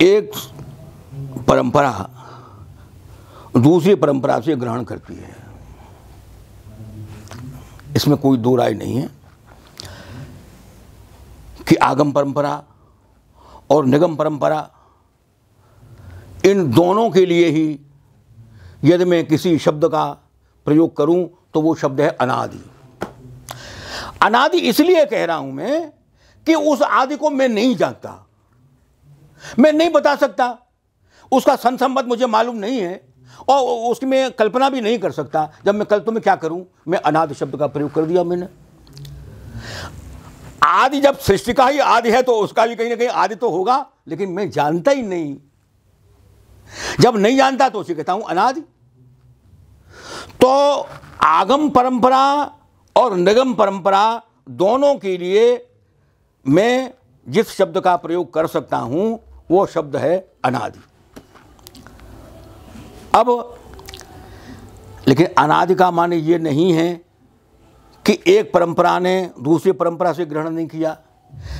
एक परंपरा दूसरी परंपरा से ग्रहण करती है, इसमें कोई दो राय नहीं है कि आगम परंपरा और निगम परंपरा, इन दोनों के लिए ही यदि मैं किसी शब्द का प्रयोग करूं तो वो शब्द है अनादि। अनादि इसलिए कह रहा हूं मैं कि उस आदि को मैं नहीं जानता, मैं नहीं बता सकता, उसका संबंध मुझे मालूम नहीं है और उसकी मैं कल्पना भी नहीं कर सकता। जब मैं कल तो मैं क्या करूं, मैं अनादि शब्द का प्रयोग कर दिया मैंने। आदि जब सृष्टि का ही आदि है तो उसका भी कहीं ना कहीं आदि तो होगा, लेकिन मैं जानता ही नहीं। जब नहीं जानता तो उसे कहता हूं अनादि। तो आगम परंपरा और निगम परंपरा दोनों के लिए मैं जिस शब्द का प्रयोग कर सकता हूं वो शब्द है अनादि। अब लेकिन अनादि का माने ये नहीं है कि एक परंपरा ने दूसरी परंपरा से ग्रहण नहीं किया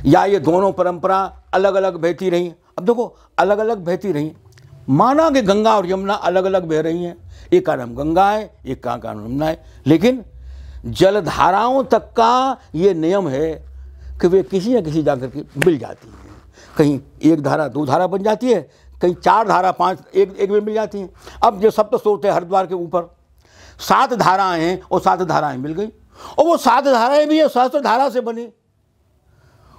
या ये दोनों परंपरा अलग अलग बहती रही। अब देखो अलग अलग बहती रही, माना कि गंगा और यमुना अलग अलग बह रही हैं, एक का नाम गंगा है एक का नाम यमुना है, लेकिन जलधाराओं तक का ये नियम है कि वे किसी न किसी जाकर के मिल जाती हैं। कहीं एक धारा दो धारा बन जाती है, कहीं चार धारा पांच एक में मिल जाती हैं। अब जो सप्त स्रोत है हरिद्वार के ऊपर 7 धाराएं हैं और 7 धाराएं मिल गई, और वो 7 धाराएं भी सहस्त्र धारा से बनी।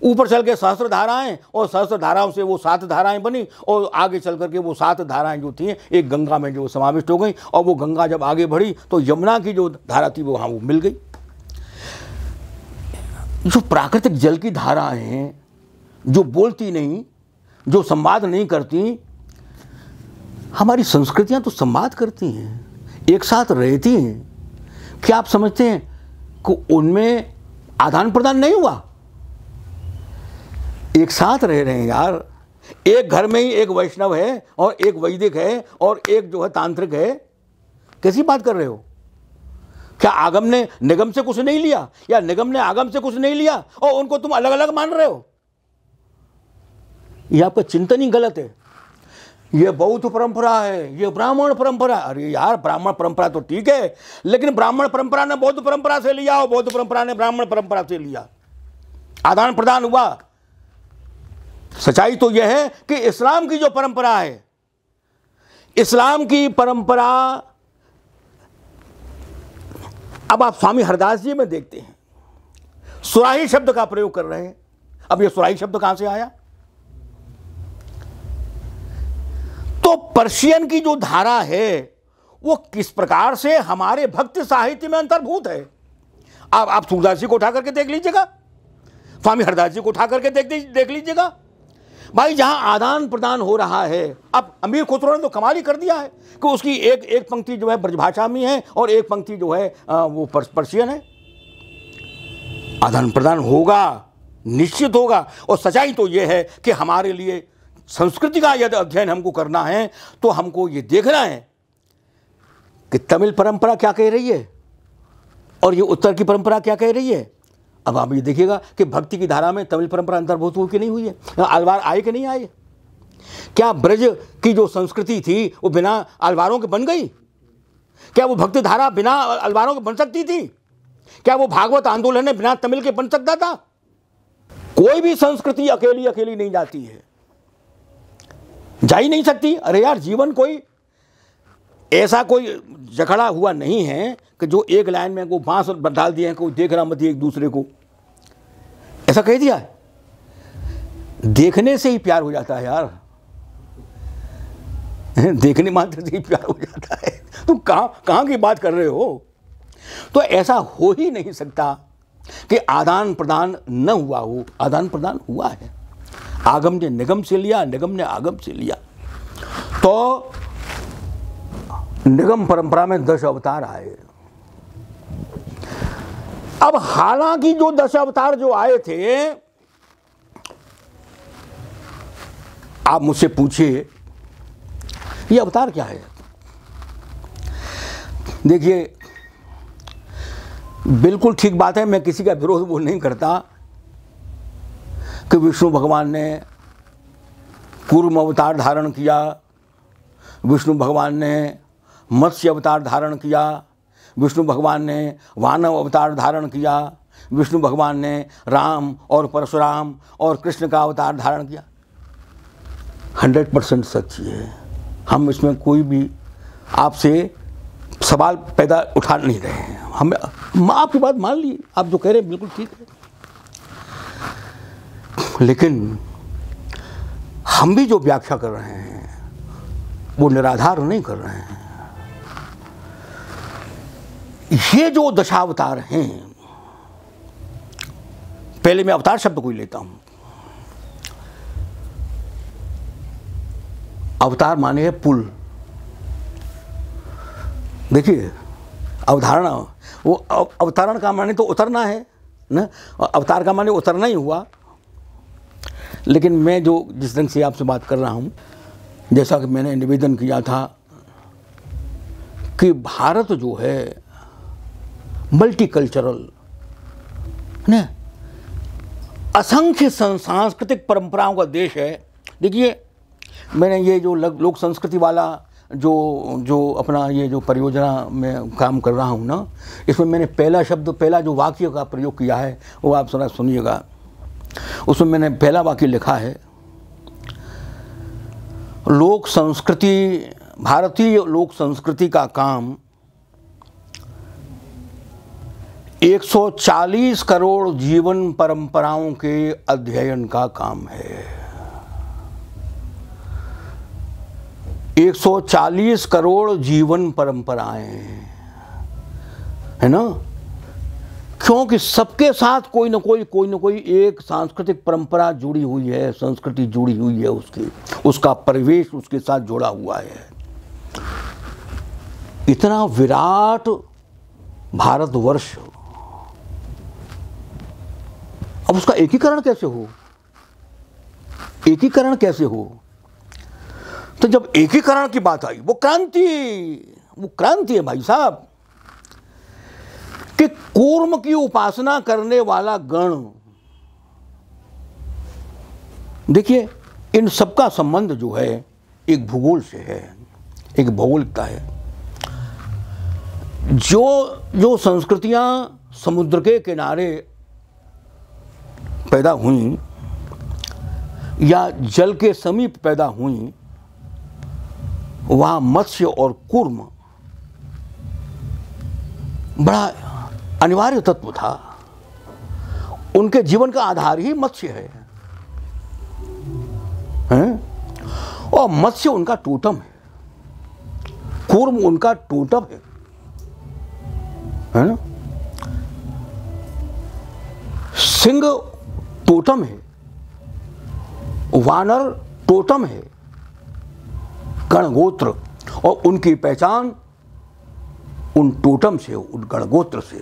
ऊपर चल के सहस्त्र धाराएं और सहस्त्र धाराओं से वो 7 धाराएं बनी, और आगे चल करके वो 7 धाराएं जो थी एक गंगा में जो समाविष्ट हो गई, और वो गंगा जब आगे बढ़ी तो यमुना की जो धारा थी वो वहाँ वो मिल गई। जो प्राकृतिक जल की धाराएं हैं, जो बोलती नहीं, जो संवाद नहीं करती, हमारी संस्कृतियां तो संवाद करती हैं, एक साथ रहती हैं। क्या आप समझते हैं कि उनमें आदान प्रदान नहीं हुआ? एक साथ रह रहे हैं यार, एक घर में ही एक वैष्णव है और एक वैदिक है और एक जो है तांत्रिक है। कैसी बात कर रहे हो? क्या आगम ने निगम से कुछ नहीं लिया या निगम ने आगम से कुछ नहीं लिया और उनको तुम अलग अलग मान रहे हो? यह आपका चिंतन ही गलत है। यह बौद्ध परंपरा है, यह ब्राह्मण परंपरा। अरे यार, ब्राह्मण परंपरा तो ठीक है, लेकिन ब्राह्मण परंपरा ने बौद्ध परंपरा से लिया और बौद्ध परंपरा ने ब्राह्मण परंपरा से लिया, आदान प्रदान हुआ। सच्चाई तो यह है कि इस्लाम की जो परंपरा है, इस्लाम की परंपरा, अब आप स्वामी हरदास जी में देखते हैं सुराही शब्द का प्रयोग कर रहे हैं। अब यह सुराही शब्द कहां से आया? तो पर्शियन की जो धारा है वो किस प्रकार से हमारे भक्ति साहित्य में अंतर्भूत है। आप सूरदास जी को उठा करके देख लीजिएगा, स्वामी हरदास जी को उठा करके देख लीजिएगा भाई, जहां आदान प्रदान हो रहा है। अब अमीर खुसरो ने तो कमाल ही कर दिया है कि उसकी एक पंक्ति जो है ब्रजभाषा में है और एक पंक्ति जो है वो पर्शियन है। आदान प्रदान होगा, निश्चित होगा। और सच्चाई तो यह है कि हमारे लिए संस्कृति का यदि अध्ययन हमको करना है तो हमको ये देखना है कि तमिल परंपरा क्या कह रही है और ये उत्तर की परंपरा क्या कह रही है। अब आप ये देखिएगा कि भक्ति की धारा में तमिल परंपरा अंतर्भूत हुई कि नहीं हुई है, अलवार आए कि नहीं आए। क्या ब्रज की जो संस्कृति थी वो बिना अलवारों के बन गई? क्या वो भक्ति धारा बिना अलवारों के बन सकती थी? क्या वो भागवत आंदोलन बिना तमिल के बन सकता था? कोई भी संस्कृति अकेली नहीं जाती है, जा ही नहीं सकती। अरे यार, जीवन कोई ऐसा कोई जखड़ा हुआ नहीं है कि जो एक लाइन में को बांस डाल दिए हैं, कोई देखना मत एक दूसरे को, ऐसा कह दिया है। देखने से ही प्यार हो जाता है यार, देखने मात्र से ही प्यार हो जाता है। तुम कहां की बात कर रहे हो? तो ऐसा हो ही नहीं सकता कि आदान प्रदान न हुआ हो। आदान प्रदान हुआ है, आगम ने निगम से लिया, निगम ने आगम से लिया। तो निगम परंपरा में 10 अवतार आए। अब हालांकि जो 10 अवतार जो आए थे, आप मुझसे पूछिए ये अवतार क्या है। देखिए, बिल्कुल ठीक बात है, मैं किसी का विरोध वो नहीं करता कि विष्णु भगवान ने कूर्म अवतार धारण किया, विष्णु भगवान ने मत्स्य अवतार धारण किया, विष्णु भगवान ने वानव अवतार धारण किया, विष्णु भगवान ने राम और परशुराम और कृष्ण का अवतार धारण किया। 100% सच है। हम इसमें कोई भी आपसे सवाल पैदा उठा नहीं रहे हैं। हम आपकी बात मान ली, आप जो कह रहे हैं बिल्कुल ठीक है, लेकिन हम भी जो व्याख्या कर रहे हैं वो निराधार नहीं कर रहे हैं। ये जो दशावतार हैं, पहले मैं अवतार शब्द को ही लेता हूं। अवतार माने है पुल। देखिए अवधारणा, वो अवतरण का माने तो उतरना है ना, अवतार का माने उतरना ही हुआ। लेकिन मैं जो जिस ढंग से आपसे बात कर रहा हूं, जैसा कि मैंने निवेदन किया था कि भारत जो है मल्टीकल्चरल ना, असंख्य सांस्कृतिक परंपराओं का देश है। देखिए मैंने ये जो लोक संस्कृति वाला जो अपना ये जो परियोजना में काम कर रहा हूँ ना, इसमें मैंने पहला जो वाक्य का प्रयोग किया है वो आप थोड़ा सुनिएगा। उसमें मैंने पहला वाक्य लिखा है, लोक संस्कृति, भारतीय लोक संस्कृति का काम 140 करोड़ जीवन परंपराओं के अध्ययन का काम है। 140 करोड़ जीवन परंपराएं, है ना, क्योंकि सबके साथ कोई ना कोई एक सांस्कृतिक परंपरा जुड़ी हुई है, संस्कृति जुड़ी हुई है, उसका परिवेश उसके साथ जुड़ा हुआ है। इतना विराट भारतवर्ष, अब उसका एकीकरण कैसे हो? एकीकरण कैसे हो? तो जब एकीकरण की बात आई, वो क्रांति है भाई साहब, कि कूर्म की उपासना करने वाला गण, देखिए इन सबका संबंध जो है एक भूगोल से है, एक भौगोलिकता है। जो संस्कृतियां समुद्र के किनारे पैदा हुई या जल के समीप पैदा हुई, वहां मत्स्य और कूर्म बड़ा अनिवार्य तत्व था। उनके जीवन का आधार ही मत्स्य है, और मत्स्य उनका टोटम है, कूर्म उनका टोटम है ना। सिंह टोटम है, वानर टोटम है, गणगोत्र, और उनकी पहचान उन टोटम से, उन गणगोत्र से।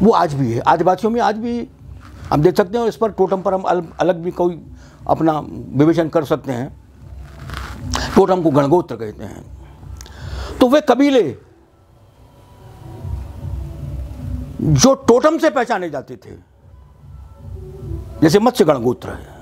वो आज भी है, आदिवासियों में आज भी हम देख सकते हैं। इस पर टोटम पर हम अलग भी कोई अपना विवेचन कर सकते हैं। टोटम को गणगोत्र कहते हैं। तो वे कबीले जो टोटम से पहचाने जाते थे, जैसे मत्स्य गणगोत्र है।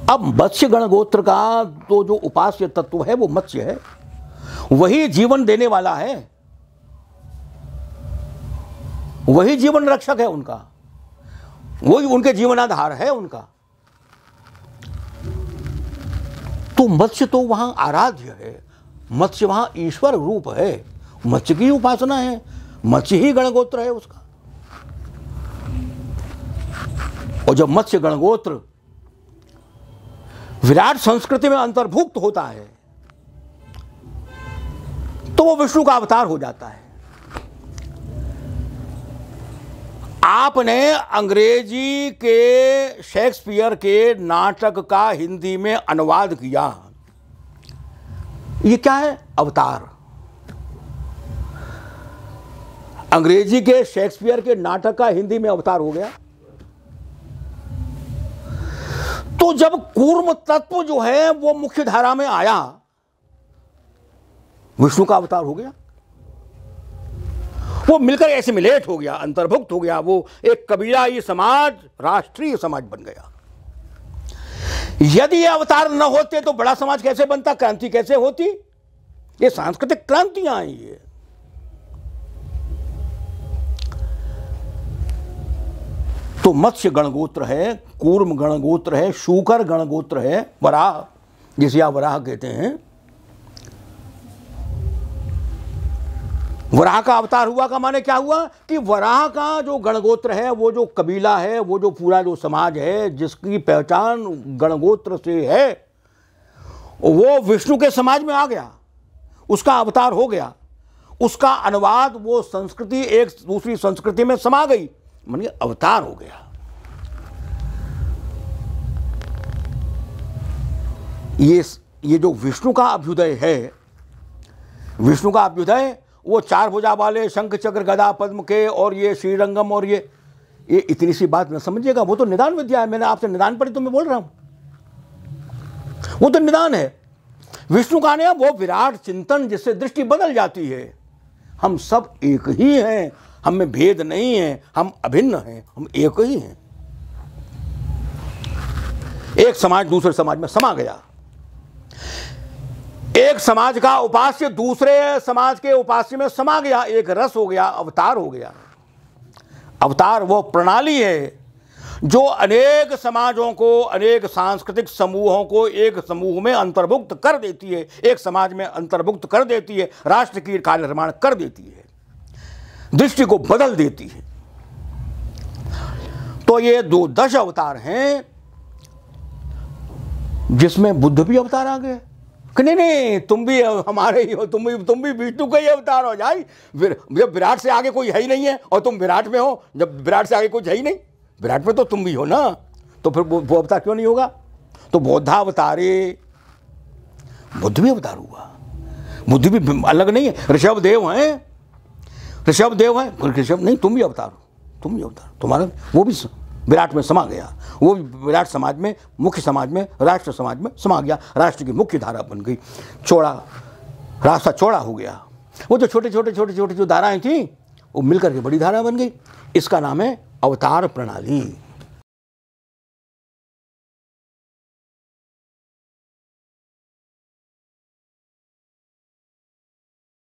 अब मत्स्य गणगोत्र का तो जो उपास्य तत्व है वो मत्स्य है, वही जीवन देने वाला है, वही जीवन रक्षक है उनका, वही उनके जीवनाधार है उनका। तो मत्स्य तो वहां आराध्य है, मत्स्य वहां ईश्वर रूप है, मत्स्य की उपासना है, मत्स्य ही गणगोत्र है उसका। और जब मत्स्य गणगोत्र विराट संस्कृति में अंतर्भुक्त होता है तो वो विष्णु का अवतार हो जाता है। आपने अंग्रेजी के शेक्सपियर के नाटक का हिंदी में अनुवाद किया, ये क्या है? अवतार। अंग्रेजी के शेक्सपियर के नाटक का हिंदी में अवतार हो गया। तो जब कूर्म तत्व जो है वो मुख्य धारा में आया, विष्णु का अवतार हो गया, वो मिलकर एसिमिलेट हो गया, अंतर्भुक्त हो गया, वो एक कबीलाई समाज राष्ट्रीय समाज बन गया। यदि ये अवतार न होते तो बड़ा समाज कैसे बनता, क्रांति कैसे होती? ये सांस्कृतिक क्रांतियां आई है। तो मत्स्य गणगोत्र है, कूर्म गणगोत्र है, शूकर गणगोत्र है, वराह जिसे आप वराह कहते हैं। वराह का अवतार हुआ का माने क्या हुआ कि वराह का जो गणगोत्र है, वो जो कबीला है, वो जो पूरा जो समाज है जिसकी पहचान गणगोत्र से है, वो विष्णु के समाज में आ गया, उसका अवतार हो गया, उसका अनुवाद वो संस्कृति एक दूसरी संस्कृति में समा गई, मानिए अवतार हो गया। ये जो विष्णु का अभ्युदय है, विष्णु का अभ्युदय वो चार भुजा वाले शंख चक्र गदा पद्म के और ये श्रीरंगम और ये इतनी सी बात न समझिएगा, वो तो निदान विद्या है। मैंने आपसे निदान पढ़ी तो मैं बोल रहा हूं, वो तो निदान है। विष्णु का नियम वो विराट चिंतन जिससे दृष्टि बदल जाती है। हम सब एक ही हैं, हम में भेद नहीं है, हम अभिन्न हैं, हम एक ही हैं। एक समाज दूसरे समाज में समा गया, एक समाज का उपास्य दूसरे समाज के उपास्य में समा गया, एक रस हो गया, अवतार हो गया। अवतार वो प्रणाली है जो अनेक समाजों को, अनेक सांस्कृतिक समूहों को एक समूह में अंतर्भुक्त कर देती है, एक समाज में अंतर्भुक्त कर देती है, राष्ट्र की कार्य निर्माण कर देती है, दृष्टि को बदल देती है। तो ये 10 अवतार हैं जिसमें बुद्ध भी अवतार आ गए कि नहीं तुम भी हमारे ही हो, तुम भी विष्णु का ही अवतार हो जाए। जब विराट से आगे कोई है ही नहीं है और तुम विराट में हो, जब विराट से आगे कुछ है ही नहीं, विराट में तो तुम भी हो ना, तो फिर वो अवतार क्यों नहीं होगा? तो बौद्धावतारे, बुद्ध भी अवतार हुआ, बुद्ध भी अलग नहीं है, ऋषभ देव हैं, ऋषभ देव हैं, ऋषभ नहीं, तुम भी अवतार हो, तुम भी अवतार, तुम्हारा वो भी विराट में समा गया, वो विराट समाज में, मुख्य समाज में, राष्ट्र समाज में समा गया, राष्ट्र की मुख्य धारा बन गई, चौड़ा रास्ता चौड़ा हो गया। वो जो छोटे छोटे जो धाराएं थी वो मिलकर के बड़ी धारा बन गई। इसका नाम है अवतार प्रणाली।